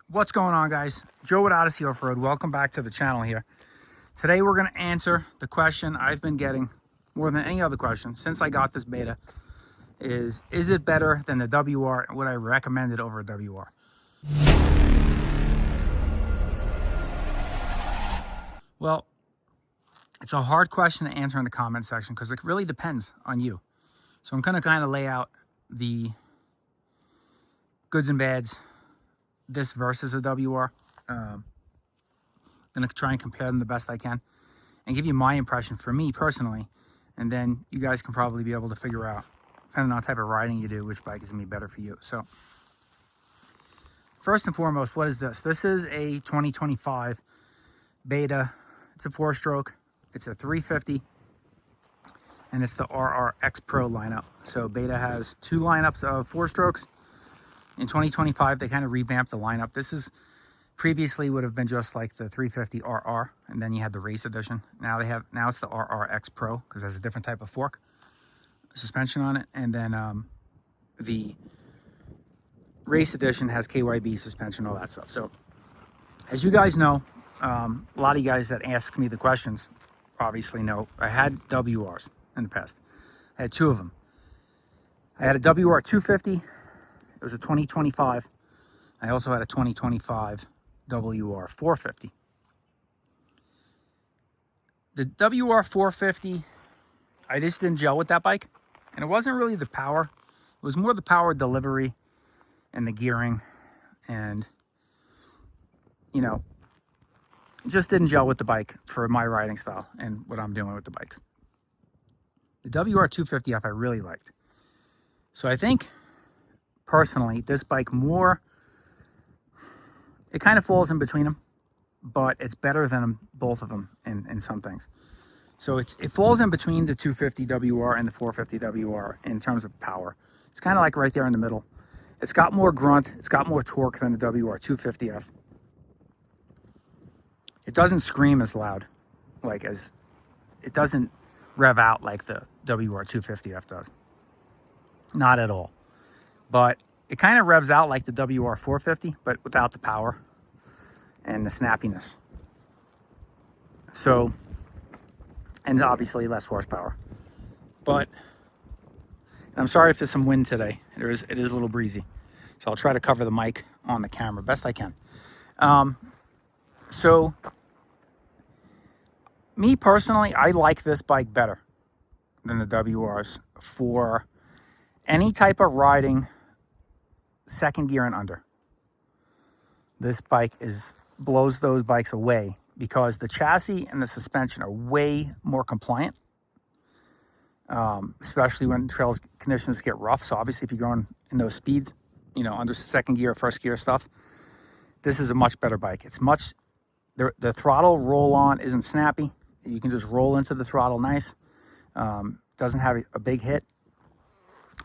What's going on, guys? Joe with Odyssey Off-Road. Welcome back to the channel here. Today we're going to answer the question I've been getting more than any other question since I got this beta. Is it better than the WR? Would I recommend it over a WR? Well, it's a hard question to answer in the comment section because it really depends on you. So I'm going to kind of lay out the goods and bads, this versus a WR. I'm going to try and compare them the best I can and give you my impression for me personally. And then you guys can probably be able to figure out, depending on the type of riding you do, which bike is going to be better for you. So first and foremost, what is this? This is a 2025 beta. It's a 4-stroke. It's a 350. And it's the RRX Pro lineup. So beta has 2 lineups of 4-strokes. In 2025, they kind of revamped the lineup. This is previously would have been just like the 350 RR, and then you had the race edition. Now it's the RRX Pro because it has a different type of fork suspension on it, and then the race edition has KYB suspension, all that stuff. So as you guys know, a lot of you guys that ask me the questions obviously know I had WRs in the past. I had 2 of them. I had a WR 250. It was a 2025. I also had a 2025 WR 450. The WR 450, I just didn't gel with that bike. And it wasn't really the power. It was more the power delivery and the gearing. And, you know, just didn't gel with the bike for my riding style and what I'm doing with the bikes. The WR 250F I really liked. So I think, personally, this bike more, it kind of falls in between them, but it's better than them, both of them in some things. So it falls in between the 250 WR and the 450 WR in terms of power. It's kind of like right there in the middle. It's got more grunt, it's got more torque than the WR 250F. It doesn't scream as loud, it doesn't rev out like the WR 250F does. Not at all. But it kind of revs out like the WR 450, but without the power and the snappiness. So, and obviously less horsepower. But I'm sorry if there's some wind today. It is a little breezy. So I'll try to cover the mic on the camera best I can. So, me personally, I like this bike better than the WRs for any type of riding second gear and under. This bike blows those bikes away because the chassis and the suspension are way more compliant, especially when trails conditions get rough. So obviously if you're going in those speeds, you know, under second gear, first gear stuff, this is a much better bike. It's much, the throttle roll on isn't snappy. You can just roll into the throttle nice. Doesn't have a big hit.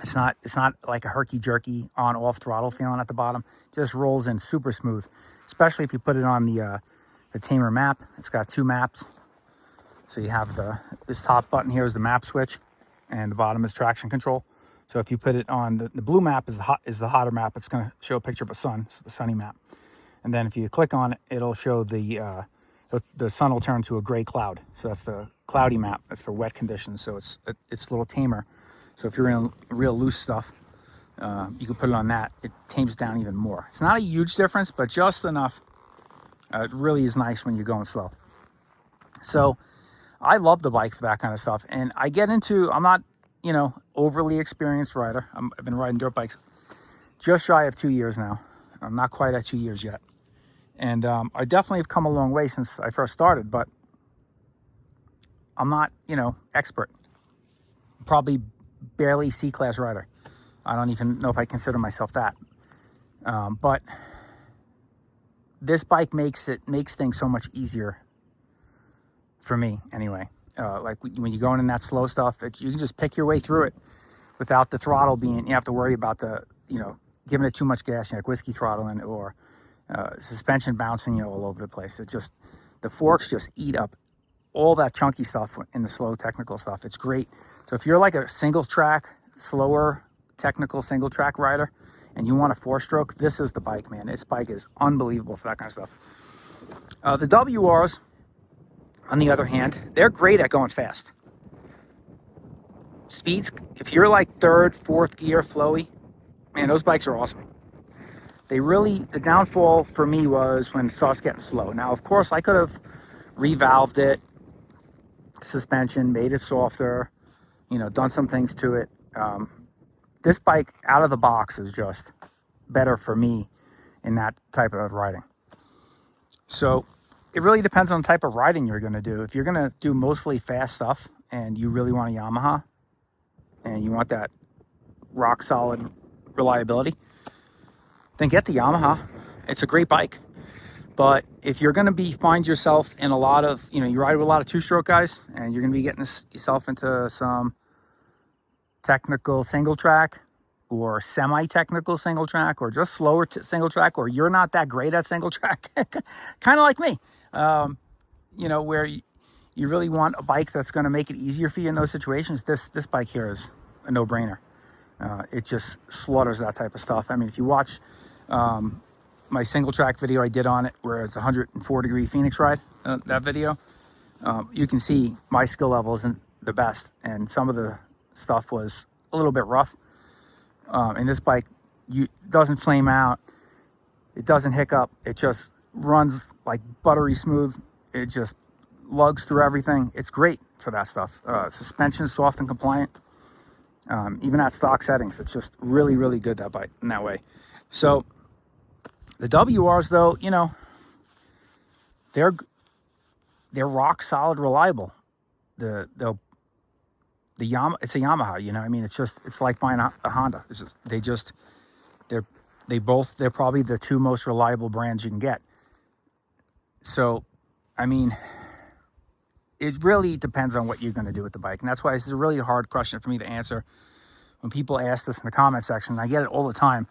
It's not like a herky-jerky on-off throttle feeling at the bottom. It just rolls in super smooth, especially if you put it on the tamer map. It's got 2 maps. So you have this top button here is the map switch, and the bottom is traction control. So if you put it on the blue map is the hotter map. It's going to show a picture of a sun. It's the sunny map. And then if you click on it, it'll show the sun will turn to a gray cloud. So that's the cloudy map. That's for wet conditions. So it's a little tamer. So if you're in real loose stuff, you can put it on that. It tames down even more. It's not a huge difference, but just enough. It really is nice when you're going slow. So I love the bike for that kind of stuff. And I get into, I'm not, you know, overly experienced rider. I've been riding dirt bikes just shy of 2 years now. I'm not quite at 2 years yet. And I definitely have come a long way since I first started, but I'm not, you know, expert. Probably barely C-class rider. I don't even know if I consider myself that. But this bike makes things so much easier for me anyway. Like when you're going in that slow stuff, you can just pick your way through it without the throttle being, you have to worry about giving it too much gas, like whiskey throttling or suspension bouncing, all over the place. The forks just eat up all that chunky stuff in the slow technical stuff. It's great. So if you're like a single track, slower technical single track rider and you want a 4-stroke, this is the bike, man. This bike is unbelievable for that kind of stuff. The WRs, on the other hand, they're great at going fast. Speeds, if you're like 3rd, 4th gear flowy, man, those bikes are awesome. The downfall for me was when it starts getting slow. Now, of course, I could have revalved it, suspension, made it softer, you know, done some things to it. This bike out of the box is just better for me in that type of riding. So it really depends on the type of riding you're going to do. If you're going to do mostly fast stuff and you really want a Yamaha and you want that rock solid reliability, then get the Yamaha. It's a great bike. But if you're going to find yourself in a lot of, you know, you ride with a lot of 2-stroke guys and you're going to be getting yourself into some technical single track or semi-technical single track or just slower single track, or you're not that great at single track, kind of like me, you know, where you really want a bike that's going to make it easier for you in those situations, this bike here is a no-brainer. It just slaughters that type of stuff. I mean, if you watch my single track video I did on it, where it's 104-degree Phoenix ride, that video, you can see my skill level isn't the best, and some of the stuff was a little bit rough. And this bike, doesn't flame out, it doesn't hiccup, it just runs like buttery smooth. It just lugs through everything. It's great for that stuff. Suspension is soft and compliant. Even at stock settings, it's just really, really good, that bike, in that way. So the WRs, though, you know, they're rock solid reliable. The Yamaha, it's a Yamaha, you know. I mean, it's like buying a Honda. They're probably the 2 most reliable brands you can get. So, I mean, it really depends on what you're going to do with the bike, and that's why this is a really hard question for me to answer. When people ask this in the comment section, I get it all the time,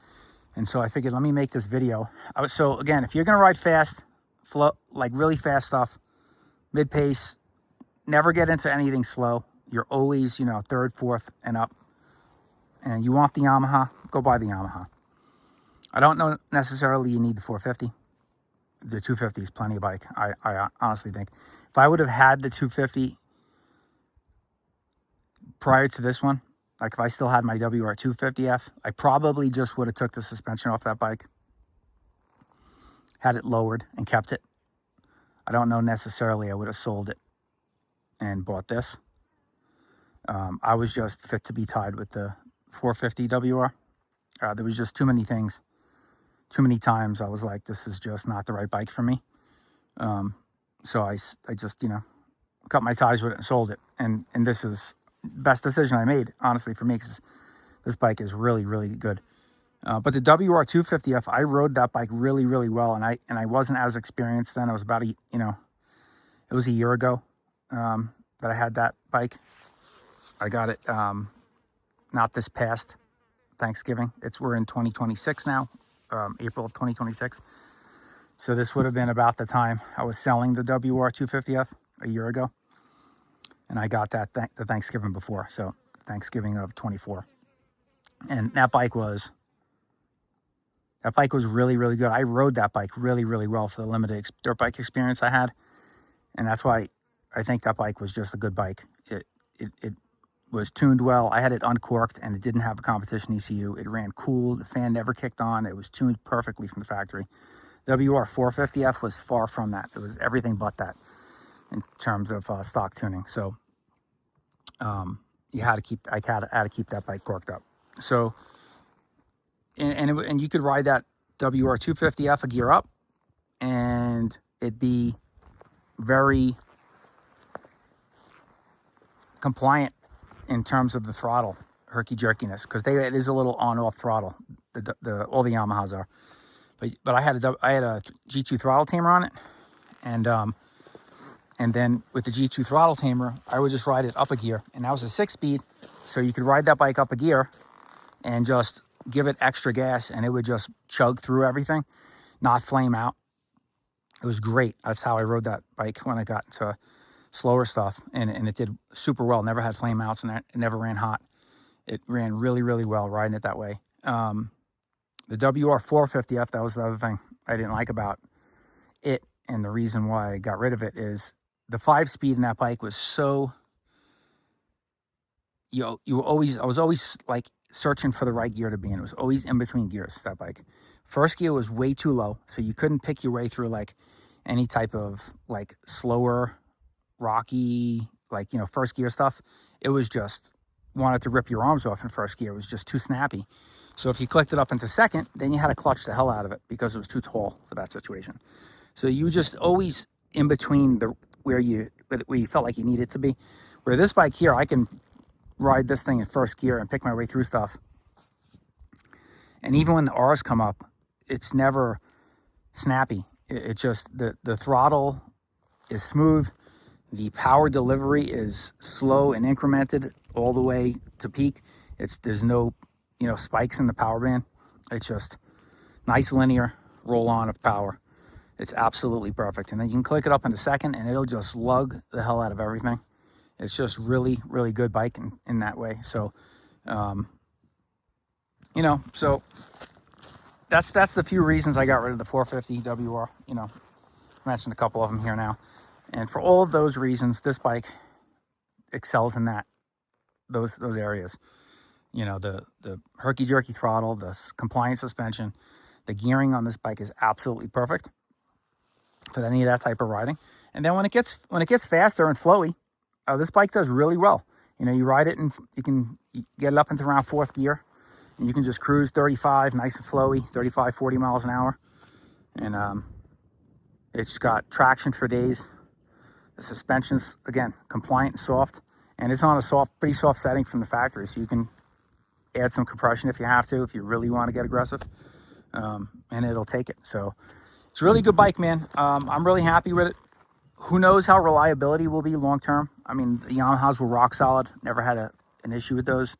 and so I figured, let me make this video. So again, if you're going to ride fast, like really fast stuff, mid-pace, never get into anything slow. You're always, you know, 3rd, 4th, and up. And you want the Yamaha, go buy the Yamaha. I don't know necessarily you need the 450. The 250 is plenty of bike, I honestly think. If I would have had the 250 prior to this one, like if I still had my WR 250F, I probably just would have took the suspension off that bike, had it lowered, and kept it. I don't know necessarily I would have sold it and bought this. I was just fit to be tied with the 450 WR. There was just too many things, too many times I was like, this is just not the right bike for me. So I just, you know, cut my ties with it and sold it. And this is the best decision I made, honestly, for me, because this bike is really, really good. But the WR 250F, I rode that bike really, really well, and I wasn't as experienced then. I was about it was a year ago that I had that bike. I got it not this past Thanksgiving. We're in 2026 now, April of 2026. So this would have been about the time I was selling the WR 250F a year ago, and I got that the Thanksgiving before, so Thanksgiving of 24. And that bike was really, really good. I rode that bike really, really well for the limited dirt bike experience I had, and that's why I think that bike was just a good bike. It was tuned well. I had it uncorked, and it didn't have a competition ECU. It ran cool. The fan never kicked on. It was tuned perfectly from the factory. WR 450F was far from that. It was everything but that in terms of stock tuning. So I had to keep that bike corked up. So and you could ride that WR 250F a gear up, and it'd be very compliant in terms of the throttle herky-jerkiness, because it is a little on-off throttle. All the Yamahas are, but I had a G2 throttle tamer on it, and then with the G2 throttle tamer, I would just ride it up a gear, and that was a 6-speed, so you could ride that bike up a gear and just give it extra gas, and it would just chug through everything, not flame out. It was great. That's how I rode that bike when I got into slower stuff, and it did super well. Never had flame outs, and it never ran hot. It ran really, really well riding it that way. The WR 450F, that was the other thing I didn't like about it, and the reason why I got rid of it is the 5-speed in that bike was so, I was always like searching for the right gear to be in. It was always in between gears, that bike. First gear was way too low, so you couldn't pick your way through like any type of like slower, rocky, like, you know, first gear stuff. It was just, wanted to rip your arms off in first gear. It was just too snappy. So if you clicked it up into second, then you had to clutch the hell out of it because it was too tall for that situation. So you just always in between the where you felt like you needed to be. Where this bike here, I can ride this thing in first gear and pick my way through stuff. And even when the R's come up, it's never snappy. It just, the throttle is smooth. The power delivery is slow and incremented all the way to peak. There's no, you know, spikes in the power band. It's just nice linear roll on of power. It's absolutely perfect. And then you can click it up into second and it'll just lug the hell out of everything. It's just really, really good bike in that way. So, you know, so that's the few reasons I got rid of the 450 WR. You know, I mentioned a couple of them here now. And for all of those reasons, this bike excels in those areas. You know, the herky-jerky throttle, the compliant suspension, the gearing on this bike is absolutely perfect for any of that type of riding. And then when it gets faster and flowy, this bike does really well. You know, you ride it and you can get it up into around 4th gear, and you can just cruise 35, nice and flowy, 35, 40 miles an hour. And it's got traction for days. The suspension's, again, compliant and soft, and it's on a pretty soft setting from the factory, so you can add some compression if you have to, if you really want to get aggressive, and it'll take it. So it's a really good bike, man. I'm really happy with it. Who knows how reliability will be long term? I mean, the Yamahas were rock solid. Never had an issue with those.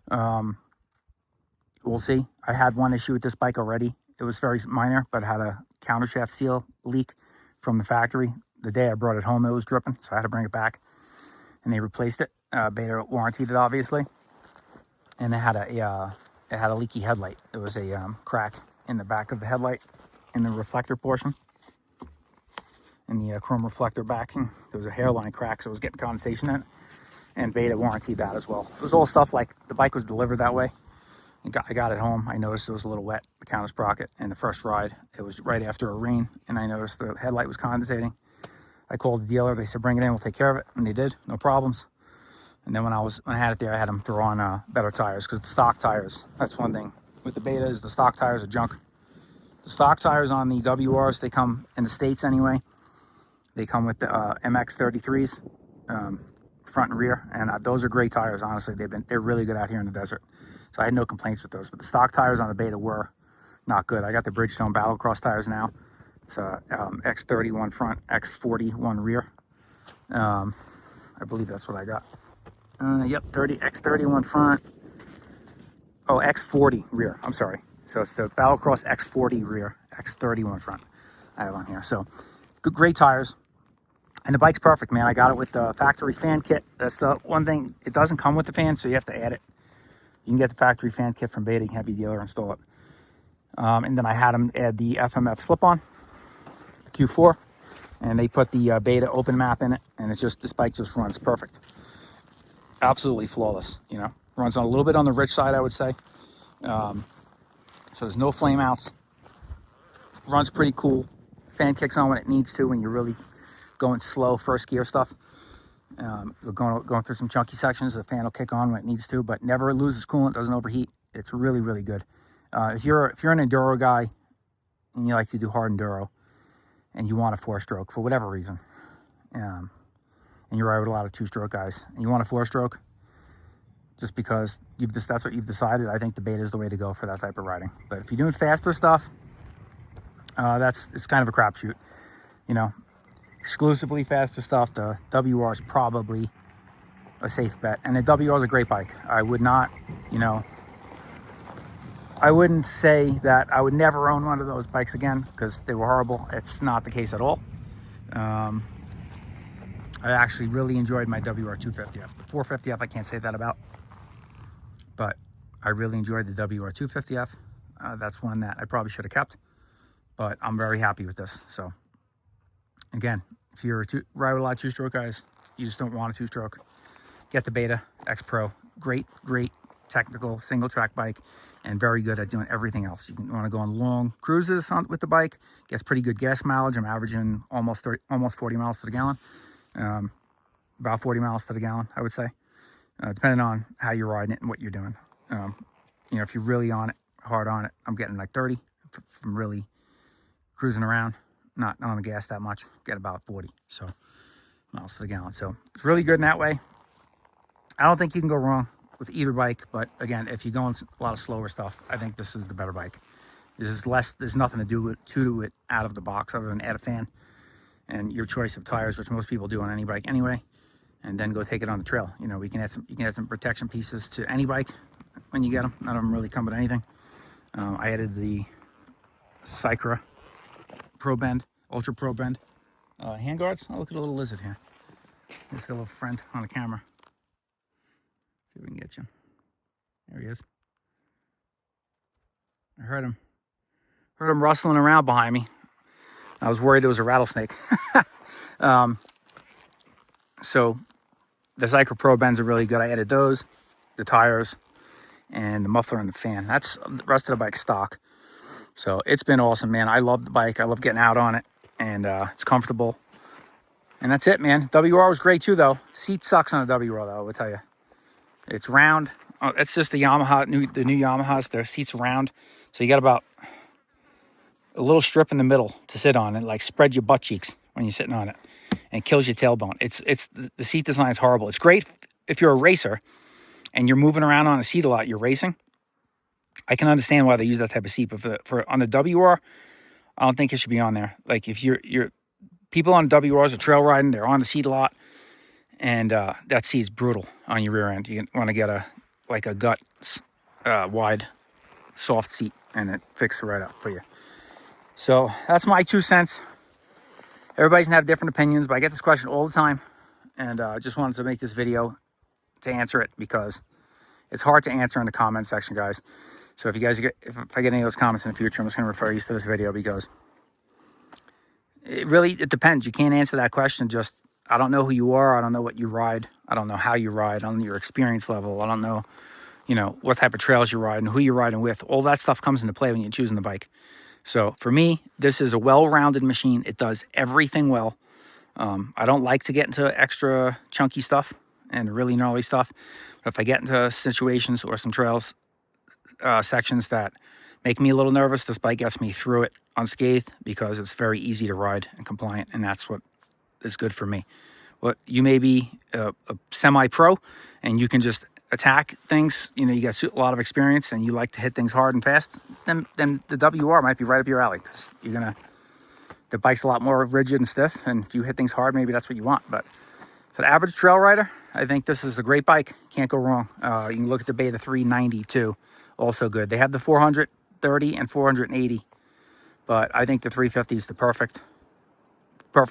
We'll see. I had one issue with this bike already. It was very minor, but it had a countershaft seal leak from the factory. The day I brought it home, it was dripping, so I had to bring it back, and they replaced it. Beta warranted it, obviously, and it had a leaky headlight. There was a crack in the back of the headlight, in the reflector portion, in the chrome reflector backing. There was a hairline crack, so it was getting condensation in it, and Beta warranted that as well. It was all stuff like the bike was delivered that way. I got it home. I noticed it was a little wet, the counter sprocket, and the first ride, it was right after a rain, and I noticed the headlight was condensating. I called the dealer. They said, bring it in, we'll take care of it. And they did, no problems. And then when I had it there, I had them throw on better tires, because the stock tires, that's one thing with the Beta, is the stock tires are junk. The stock tires on the WRs, they come, in the States anyway, they come with the MX-33s, front and rear. And those are great tires, honestly. They're really good out here in the desert. So I had no complaints with those. But the stock tires on the Beta were not good. I got the Bridgestone Battlecross tires now. It's X31 front, X41 rear. I believe that's what I got. Yep, X31 front. Oh, X40 rear. I'm sorry. So it's the Battlecross X40 rear, X31 front I have on here. So great tires. And the bike's perfect, man. I got it with the factory fan kit. That's the one thing. It doesn't come with the fan, so you have to add it. You can get the factory fan kit from Beta. You can have your dealer install it. And then I had them add the FMF slip-on, Q4, and they put the Beta open map in it, and it's just, this bike just runs perfect. Absolutely flawless, you know. Runs on a little bit on the rich side, I would say. So there's no flame outs. Runs pretty cool. Fan kicks on when it needs to, when you're really going slow first gear stuff. You're going through some chunky sections, the fan will kick on when it needs to, but never loses coolant, doesn't overheat. It's really, really good. If you're an enduro guy and you like to do hard enduro, and you want a 4-stroke for whatever reason, and you ride with a lot of 2-stroke guys, and you want a 4-stroke, just because that's what you've decided, I think the Beta is the way to go for that type of riding. But if you're doing faster stuff, it's kind of a crapshoot. You know, exclusively faster stuff, the WR is probably a safe bet. And the WR is a great bike. I would not, you know, I wouldn't say that I would never own one of those bikes again because they were horrible. It's not the case at all. I actually really enjoyed my WR 250F. The 450F, I can't say that about. But I really enjoyed the WR 250F. That's one that I probably should have kept, but I'm very happy with this. So again, if you're ride with a lot of two-stroke guys, you just don't want a two-stroke, get the Beta X Pro. Great technical single track bike, and very good at doing everything else. You want to go on long cruises with the bike. Gets pretty good gas mileage. I'm averaging almost 40 miles to the gallon. About 40 miles to the gallon, I would say, depending on how you're riding it and what you're doing. You know, if you're really on it, hard on it, I'm getting like 30 from really cruising around, not on the gas that much. Get about 40 miles to the gallon. So it's really good in that way. I don't think you can go wrong with either bike, but again, if you're going a lot of slower stuff, I think this is the better bike. There's nothing to do to it out of the box other than add a fan and your choice of tires, which most people do on any bike anyway, and then go take it on the trail. You know, you can add some protection pieces to any bike when you get them. None of them really come with anything. I added the Cycra Pro Bend, Ultra Pro Bend handguards. Oh, look at a little lizard here. There's a little friend on the camera. See if we can get you. There he is. I heard him rustling around behind me. I was worried it was a rattlesnake. So the Cycra Pro Bends are really good. I added those, the tires, and the muffler and the fan. That's the rest of the bike stock. So it's been awesome, man. I love the bike. I love getting out on it, and it's comfortable. And that's it, man. WR was great too, though. Seat sucks on a WR, though, I will tell you. It's round. Oh, it's just the Yamaha, the new Yamahas. Their seats round, so you got about a little strip in the middle to sit on and like spread your butt cheeks when you're sitting on it, and it kills your tailbone. It's the seat design is horrible. It's great if you're a racer and you're moving around on a seat a lot. You're racing. I can understand why they use that type of seat, but for on the WR, I don't think it should be on there. Like if you're people on WRs are trail riding, they're on the seat a lot, and that seat's brutal on your rear end. You want to get a gut wide, soft seat, and it fixes it right up for you. So that's my 2 cents. Everybody's gonna have different opinions, but I get this question all the time, and just wanted to make this video to answer it because it's hard to answer in the comment section, guys. So if I get any of those comments in the future, I'm just gonna refer you to this video because it depends. You can't answer that question. Just, I don't know who you are. I don't know what you ride. I don't know how you ride. I don't know your experience level. I don't know, what type of trails you're riding, who you're riding with. All that stuff comes into play when you're choosing the bike. So for me, this is a well-rounded machine. It does everything well. I don't like to get into extra chunky stuff and really gnarly stuff. But if I get into situations or some trails, sections that make me a little nervous, this bike gets me through it unscathed because it's very easy to ride and compliant, and that's what is good for me. Well, you may be a semi-pro and you can just attack things, you got a lot of experience and you like to hit things hard and fast, then the WR might be right up your alley because the bike's a lot more rigid and stiff, and if you hit things hard, maybe that's what you want. But for the average trail rider, I think this is a great bike. Can't go wrong. You can look at the Beta 390 too, also good. They have the 430 and 480, but I think the 350 is the perfect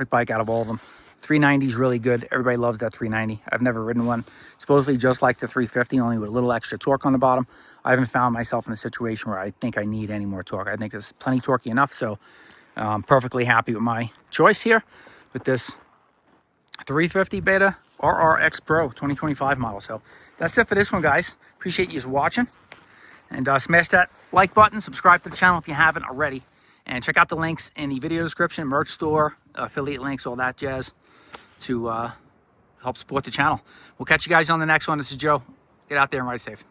bike out of all of them. 390 is really good. Everybody loves that 390. I've never ridden one. Supposedly just like the 350, only with a little extra torque on the bottom. I haven't found myself in a situation where I think I need any more torque. I think it's plenty torquey enough, so I'm perfectly happy with my choice here with this 350 Beta RRX Pro 2025 model. So that's it for this one, guys. Appreciate you watching. And smash that like button. Subscribe to the channel if you haven't already. And check out the links in the video description, merch store, affiliate links, all that jazz to help support the channel. We'll catch you guys on the next one. This is Joe. Get out there and ride safe.